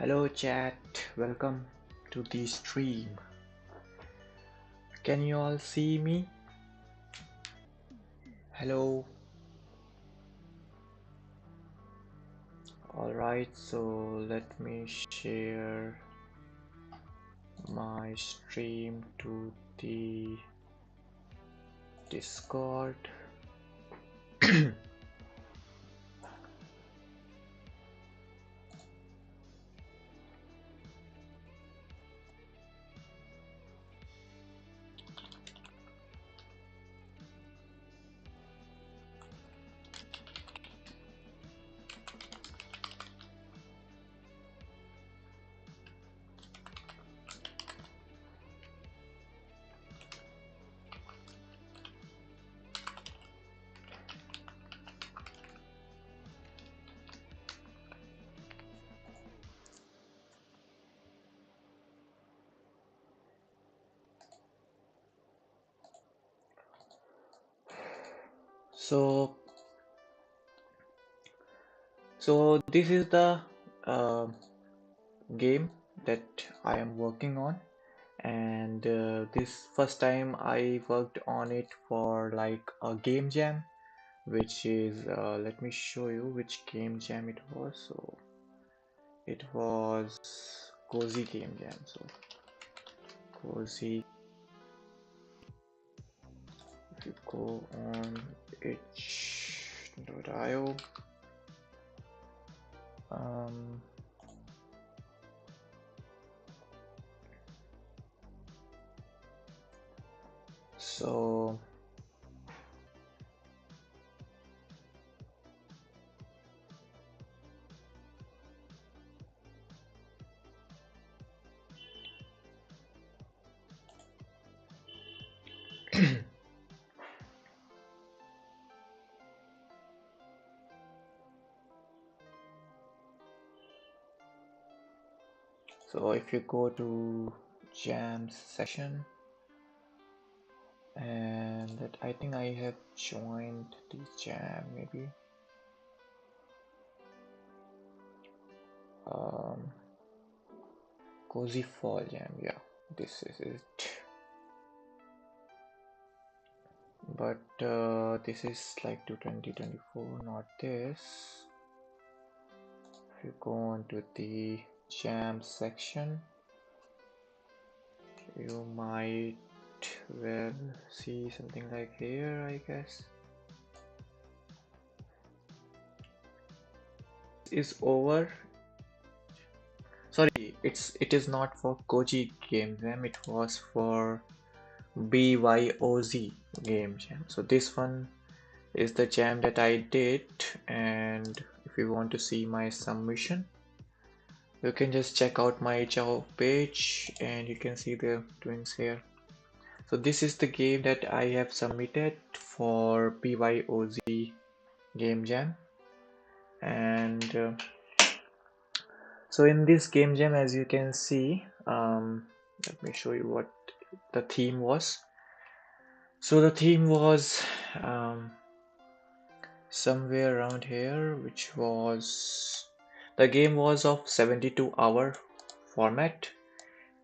Hello chat, welcome to the stream. Can you all see me? Hello. Alright, so let me share my stream to the Discord. So, this is the uh, game that I am working on, and this first time I worked on it for like a game jam, which is let me show you which game jam it was. So it was Cozy Game Jam. So Cozy, if you go on itch.io, um, so so if you go to jams session, and that I think I have joined the jam maybe. Um, Cozy Fall Jam, yeah, this is it. But this is like to 2024, not this. If you go on to the jam section, you might well see something like here, I guess. Is over. Sorry, it is not for Koji Game Jam, it was for BYOZ Game Jam. So this one is the jam that I did, and if you want to see my submission, you can just check out my Java page and you can see the twins here. So this is the game that I have submitted for BYOZ Game Jam, and so in this game jam, as you can see, let me show you what the theme was. So the theme was somewhere around here, which was the game was of 72-hour format,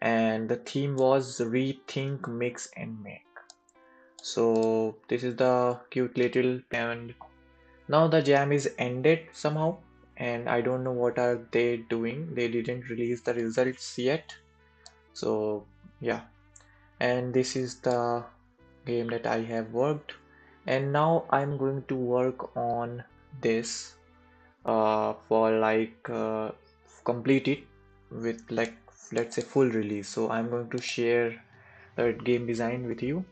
and the theme was rethink, mix and make. So this is the cute little, and now the jam is ended somehow, and I don't know what are they doing. They didn't release the results yet. So yeah, and this is the game that I have worked, and now I'm going to work on this for like complete it with like, let's say, full release. So I'm going to share the game design with you.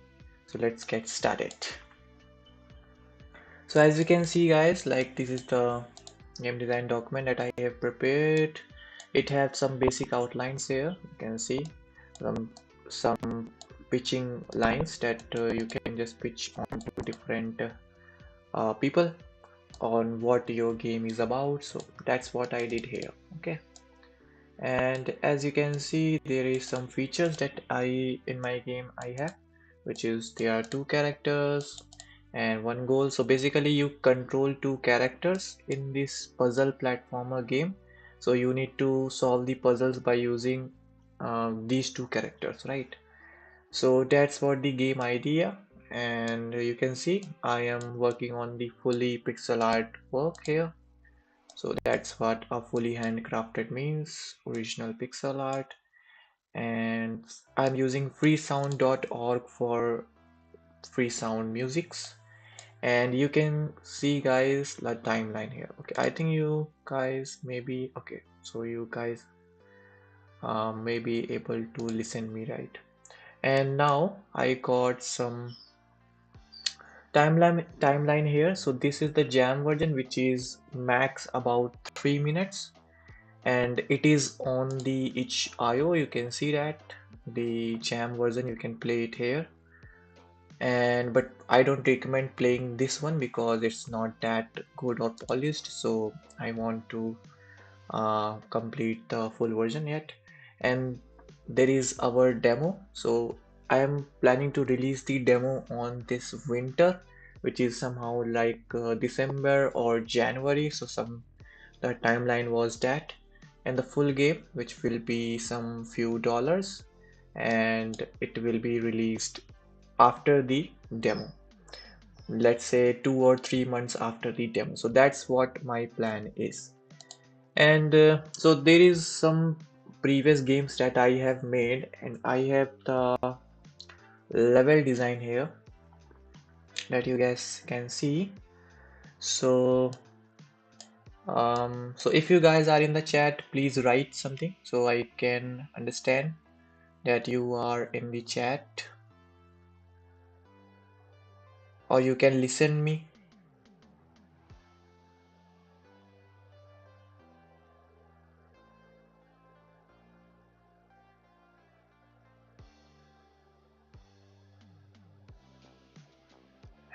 So let's get started. So as you can see guys, like this is the game design document that I have prepared. It has some basic outlines here. You can see some pitching lines that you can just pitch on to different people on what your game is about. So that's what I did here. Okay, and as you can see, there is some features that in my game I have, which is there are two characters and one goal. So basically you control two characters in this puzzle platformer game, So you need to solve the puzzles by using these two characters, right? So that's what the game idea, and you can see I am working on the fully pixel art work here. So that's what a fully handcrafted means, original pixel art. And I'm using freesound.org for free sound musics. And you can see guys the timeline here. Okay, I think you guys maybe okay. So you guys may be able to listen me right. And now I got some timeline here. So this is the jam version, which is max about 3 minutes, and it is on the itch.io. You can see that the jam version, you can play it here. And but I don't recommend playing this one because it's not that good or polished, so I want to complete the full version yet. And there is our demo. So I am planning to release the demo on this winter, which is somehow like December or January. So some the timeline was that, and the full game, which will be some few dollars, and it will be released after the demo. Let's say 2 or 3 months after the demo. So that's what my plan is. And so there is some previous games that I have made, and I have the level design here that you guys can see. So so if you guys are in the chat, please write something so I can understand that you are in the chat, or you can listen me.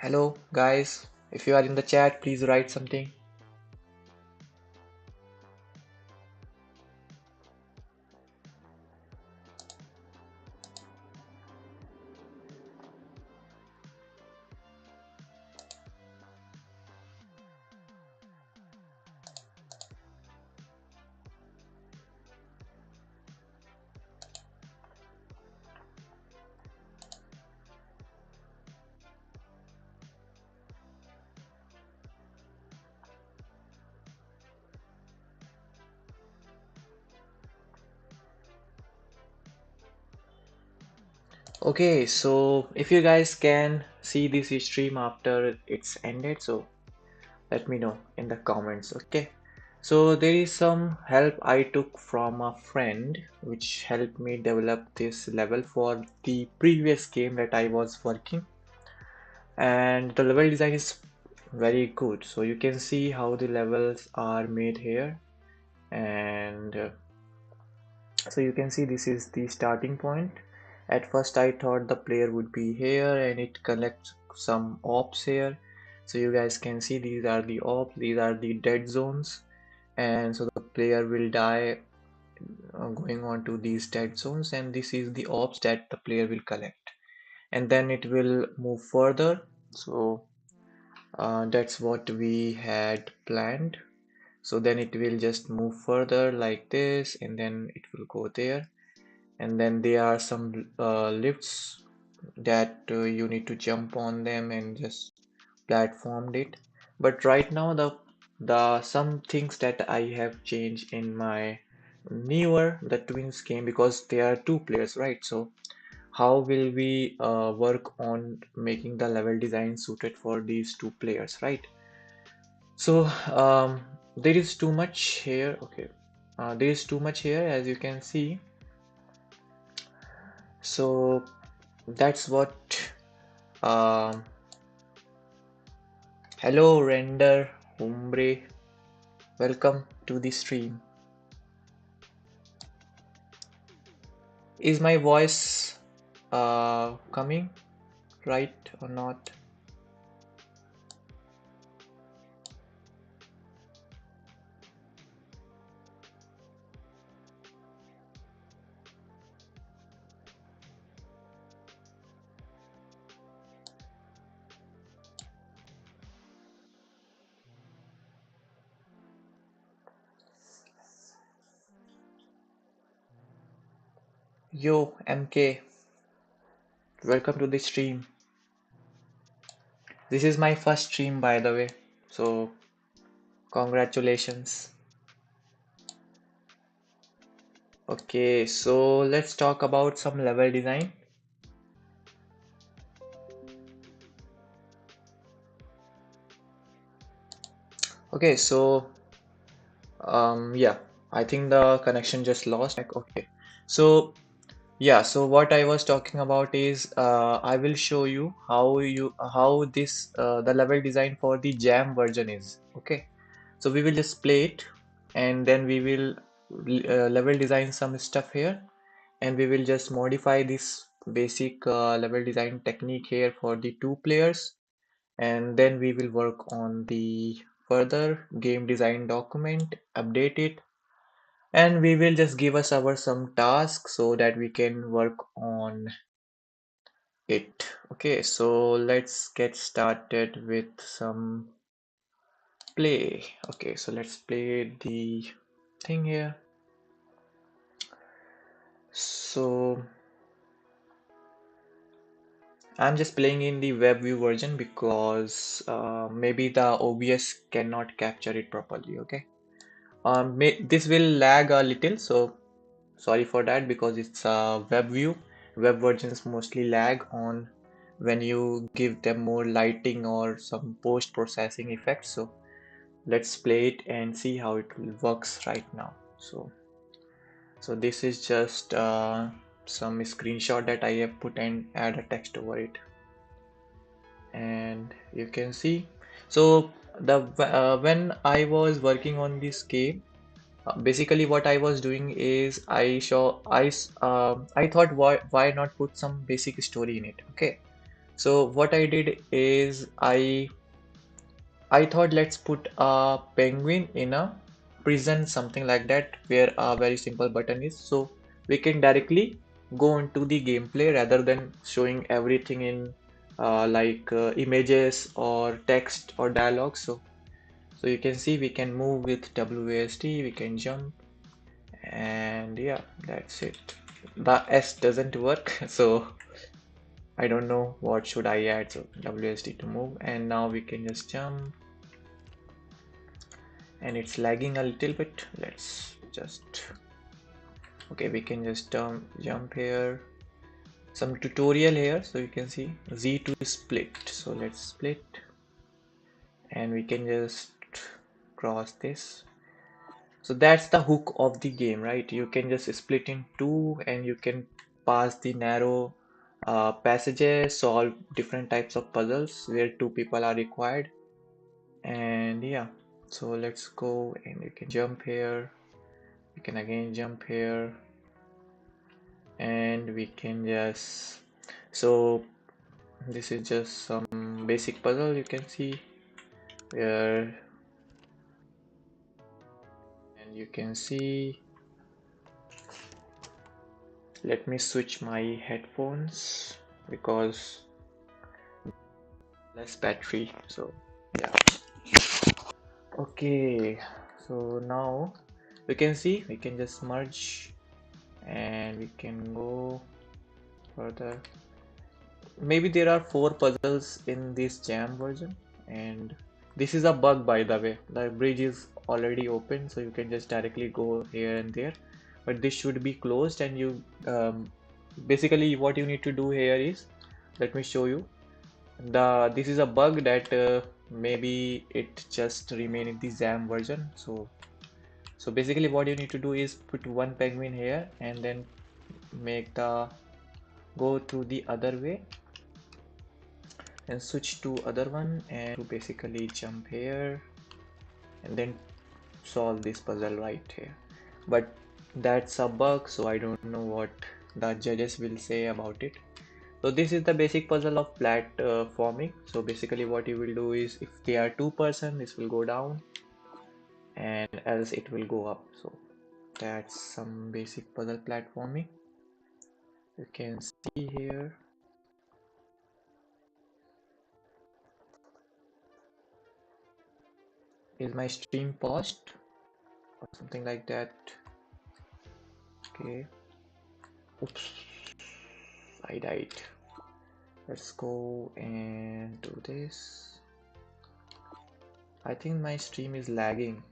Hello guys, if you are in the chat, please write something. Okay, so if you guys can see this stream after it's ended, so let me know in the comments. Okay, so there is some help I took from a friend which helped me develop this level for the previous game that I was working, and the level design is very good. So you can see how the levels are made here, and so you can see this is the starting point. At first I thought the player would be here and it collects some ops here. So you guys can see these are the ops, these are the dead zones, and so the player will die going on to these dead zones, and this is the ops that the player will collect, and then it will move further. So that's what we had planned. So then it will just move further like this, and then it will go there, and then there are some lifts that you need to jump on them and just platformed it. But right now the some things that I have changed in my newer the twins game, because there are two players, right? So how will we work on making the level design suited for these two players, right? So there is too much here. Okay, there is too much here, as you can see. So that's what um hello render umbre, welcome to the stream. Is my voice coming right or not? Yo, MK, welcome to the stream. This is my first stream, by the way, so congratulations. Okay, so let's talk about some level design. Okay, so yeah, I think the connection just lost. Okay, so yeah, so what I was talking about is I will show you how this the level design for the Jam version is. Okay, so we will just play it, and then we will level design some stuff here, and we will just modify this basic level design technique here for the two players, and then we will work on the further game design document, update it, and we will just give us our some tasks so that we can work on it. Okay, so let's get started with some play. Okay, so let's play the thing here. So I'm just playing in the web view version because maybe the OBS cannot capture it properly. Okay, this will lag a little, so sorry for that because it's a web view. Web versions mostly lag on when you give them more lighting or some post-processing effects. So let's play it and see how it works right now. So this is just some screenshot that I have put and add a text over it, and you can see. So the when I was working on this game, basically what I was doing is I thought why not put some basic story in it. Okay, so what I did is I thought let's put a penguin in a prison, something like that, where a very simple button is, so we can directly go into the gameplay rather than showing everything in images or text or dialogue. So you can see we can move with WASD, we can jump, and yeah, that's it. The S doesn't work, so I don't know what should I add. So WASD to move, and now we can just jump, and it's lagging a little bit. Let's just, okay, we can just jump here. Some tutorial here, so you can see Z to split. So let's split, and we can just cross this. So that's the hook of the game, right? You can just split in two, and you can pass the narrow passages, solve different types of puzzles where two people are required. And yeah, so let's go, and you can jump here. We can again jump here, and we can just, so this is just some basic puzzle you can see where, and you can see, let me switch my headphones because less battery. So yeah, okay, so now we can see we can just merge, and we can go further. Maybe there are four puzzles in this Jam version, and this is a bug, by the way. The bridge is already open, so you can just directly go here and there, but this should be closed. And you basically what you need to do here is, let me show you. This is a bug that maybe it just remain in the Jam version. So basically what you need to do is put one penguin here, and then make the go to the other way, and switch to other one, and to basically jump here, and then solve this puzzle right here. But that's a bug, so I don't know what the judges will say about it. So this is the basic puzzle of platforming. So basically what you will do is, if they are two-person, this will go down, and else it will go up. So that's some basic puzzle platforming. You can see here. Is my stream paused or something like that? Okay, Oops, I died. Let's go and do this. I think my stream is lagging.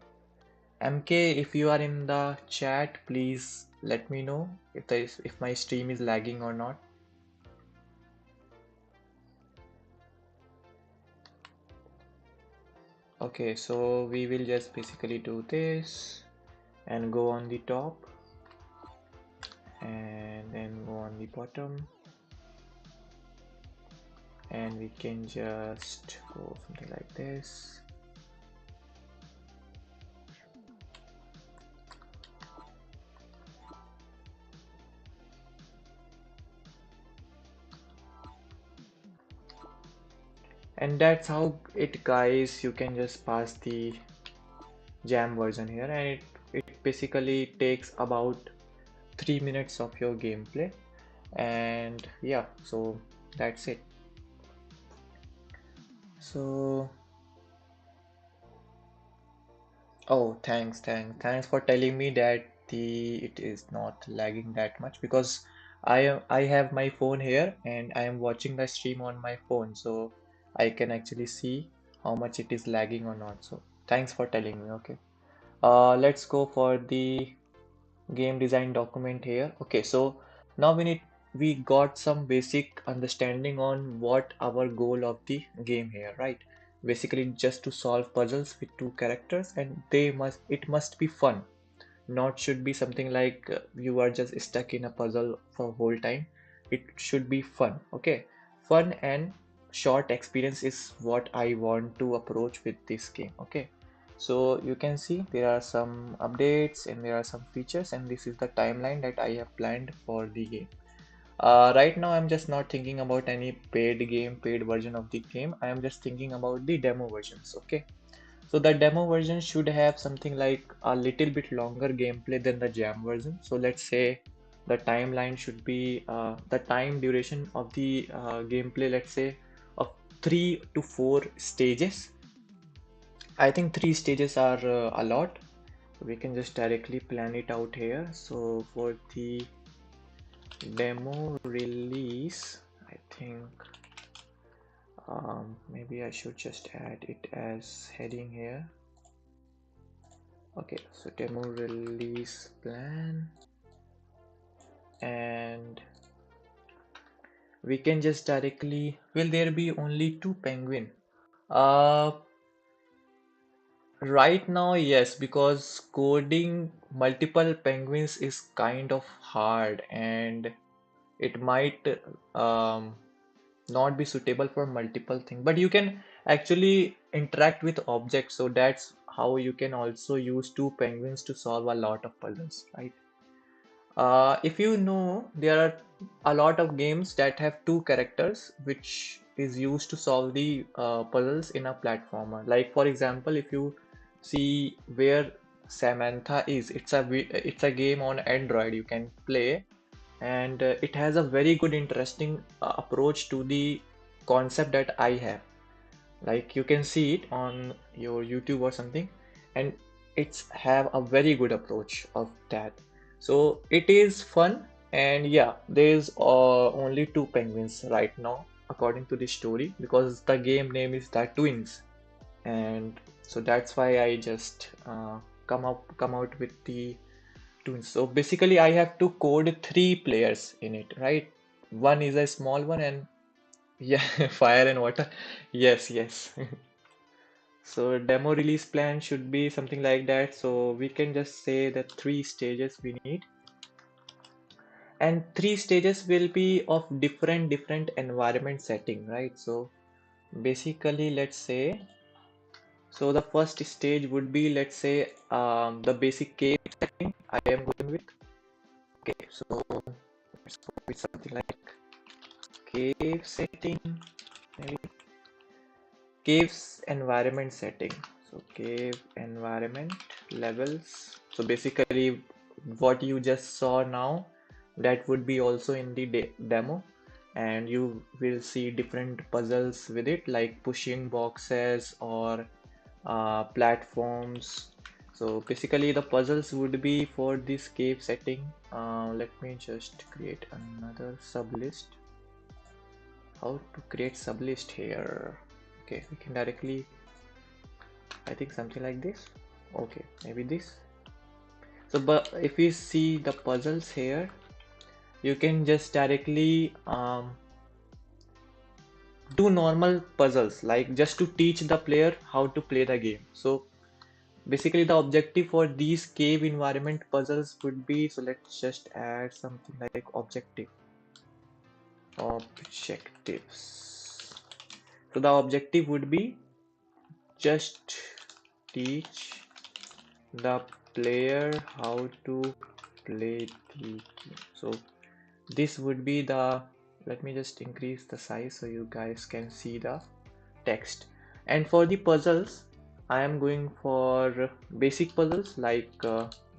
MK, if you are in the chat, please let me know if my stream is lagging or not. Okay, so we will just basically do this and go on the top and then go on the bottom, and we can just go something like this. And that's how it, guys. You can just pass the jam version here, and it basically takes about 3 minutes of your gameplay. And yeah, so that's it. So oh, thanks for telling me that it is not lagging that much, because I have my phone here and I am watching the stream on my phone, so I can actually see how much it is lagging or not. So thanks for telling me. Okay. Let's go for the game design document here. Okay, so now we got some basic understanding on what our goal of the game here, right? Basically just to solve puzzles with two characters, and it must be fun. Not should be something like you are just stuck in a puzzle for whole time. It should be fun. Okay, fun and short experience is what I want to approach with this game. Okay, so you can see there are some updates and there are some features, and this is the timeline that I have planned for the game. Right now I'm just not thinking about any paid version of the game. I am just thinking about the demo versions. Okay, so the demo version should have something like a little bit longer gameplay than the jam version. So let's say the timeline should be the time duration of the gameplay, let's say of 3 to 4 stages. I think 3 stages are a lot. We can just directly plan it out here. So for the demo release, I think maybe I should just add it as heading here. Okay, so demo release plan, and we can just directly, will there be only two penguin? Uh, right now, yes, because coding multiple penguins is kind of hard, and it might um, not be suitable for multiple things, but you can actually interact with objects, so that's how you can also use two penguins to solve a lot of puzzles, right? If you know, there are a lot of games that have two characters, which is used to solve the puzzles in a platformer. Like for example, if you see where Samantha is, it's a game on Android you can play, and it has a very good, interesting approach to the concept that I have. Like you can see it on your YouTube or something, and it's have a very good approach of that. So it is fun, and yeah, there's only two penguins right now according to the story, because the game name is the Twins, and so that's why I just come out with the Twins. So basically I have to code 3 players in it, right? One is a small one, and yeah, fire and water. Yes, yes. So demo release plan should be something like that. So we can just say that 3 stages we need, and 3 stages will be of different environment setting, right? So basically, let's say, so the first stage would be, let's say, the basic cave setting I am going with. Okay, so let's go with something like cave setting, maybe caves environment setting. So cave environment levels. So basically what you just saw now, that would be also in the demo, and you will see different puzzles with it, like pushing boxes or platforms. So basically the puzzles would be for this cave setting. Let me just create another sublist. How to create sublist here? Okay, we can directly, I think something like this. Okay, maybe this. So but if you see the puzzles here, you can just directly do normal puzzles, like just to teach the player how to play the game. So basically the objective for these cave environment puzzles would be, so let's just add something like objectives. So the objective would be just teach the player how to play the game. So this would be the, let me just increase the size so you guys can see the text. And for the puzzles, I am going for basic puzzles like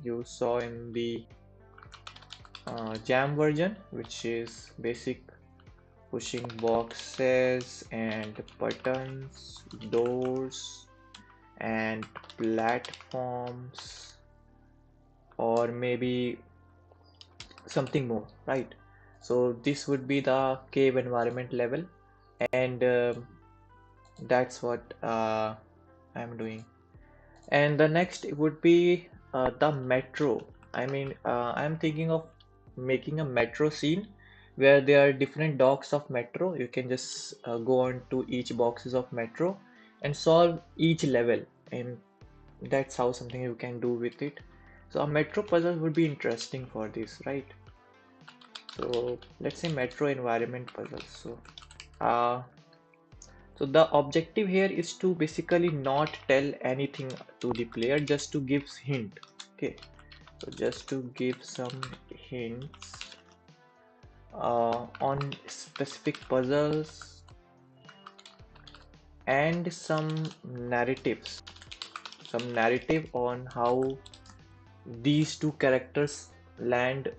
you saw in the jam version, which is basic pushing boxes and buttons, doors and platforms, or maybe something more, right? So this would be the cave environment level, and that's what I'm doing. And the next would be the metro. I mean, I'm thinking of making a metro scene where there are different docks of metro. You can just go on to each boxes of metro and solve each level, and that's how something you can do with it. So a metro puzzle would be interesting for this, right? So let's say metro environment puzzles. Uh, so the objective here is to basically not tell anything to the player, just to give hint. Okay, so just to give some hints on specific puzzles and some narratives, some narrative on how these two characters land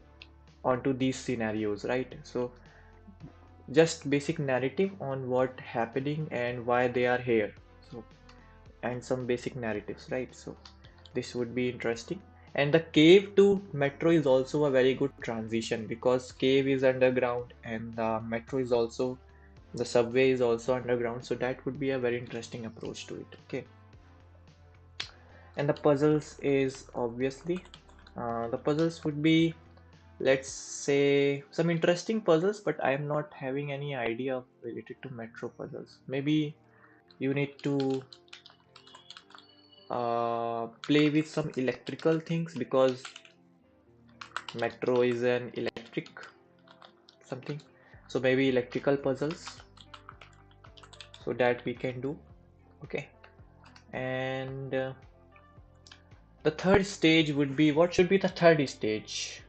onto these scenarios, right? So just basic narrative on what happening and why they are here. So and some basic narratives, right? So this would be interesting. And the cave to metro is also a very good transition, because cave is underground and the metro is also, the subway is also underground, so that would be a very interesting approach to it. Okay, and the puzzles is obviously the puzzles would be, let's say, some interesting puzzles, but I am not having any idea related to metro puzzles. Maybe you need to play with some electrical things, because metro is an electric something. So maybe electrical puzzles, so that we can do. Okay, and the third stage would be, what should be the third stage?